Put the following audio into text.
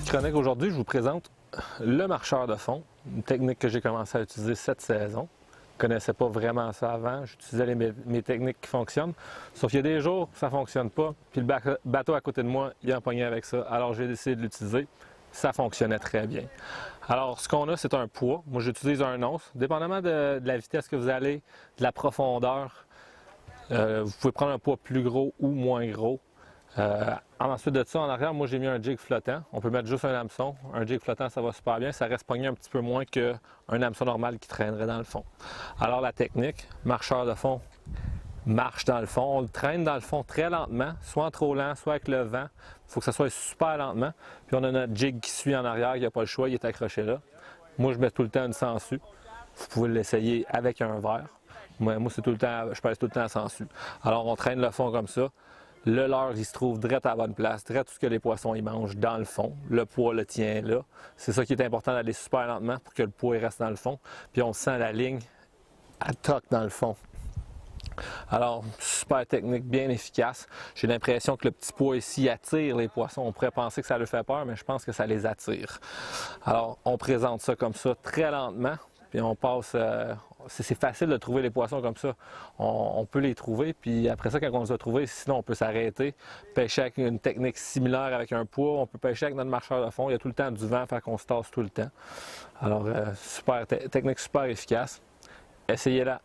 chronique aujourd'hui, je vous présente le marcheur de fond, une technique que j'ai commencé à utiliser cette saison. Je ne connaissais pas vraiment ça avant, j'utilisais mes techniques qui fonctionnent. Sauf qu'il y a des jours, ça ne fonctionne pas, puis le bateau à côté de moi, il est empoigné avec ça. Alors j'ai décidé de l'utiliser, ça fonctionnait très bien. Alors ce qu'on a, c'est un poids. Moi j'utilise un once, dépendamment de la vitesse que vous allez, de la profondeur. Vous pouvez prendre un poids plus gros ou moins gros. Ensuite de ça, en arrière, moi j'ai mis un jig flottant. On peut mettre juste un hameçon. Un jig flottant, ça va super bien. Ça reste pogné un petit peu moins qu'un hameçon normal qui traînerait dans le fond. Alors la technique, marcheur de fond marche dans le fond. On le traîne dans le fond très lentement, soit trop lent, soit avec le vent. Il faut que ça soit super lentement. Puis on a notre jig qui suit en arrière, il n'y a pas le choix, il est accroché là. Moi je mets tout le temps une sangsue. Vous pouvez l'essayer avec un verre. Moi c'est tout le temps, je pèse tout le temps la sangsue. Alors on traîne le fond comme ça. Le leurre, il se trouve direct à la bonne place, direct tout ce que les poissons ils mangent dans le fond. Le poids le tient là. C'est ça qui est important d'aller super lentement pour que le poids il reste dans le fond. Puis on sent la ligne, elle toque dans le fond. Alors, super technique, bien efficace. J'ai l'impression que le petit poids ici attire les poissons. On pourrait penser que ça leur fait peur, mais je pense que ça les attire. Alors, on présente ça comme ça très lentement. Puis on passe, c'est facile de trouver les poissons comme ça. On peut les trouver, puis après ça, quand on les a trouvés, sinon on peut s'arrêter, pêcher avec une technique similaire avec un poids, on peut pêcher avec notre marcheur de fond, il y a tout le temps du vent, fait qu'on se tasse tout le temps. Alors, technique super efficace. Essayez-la.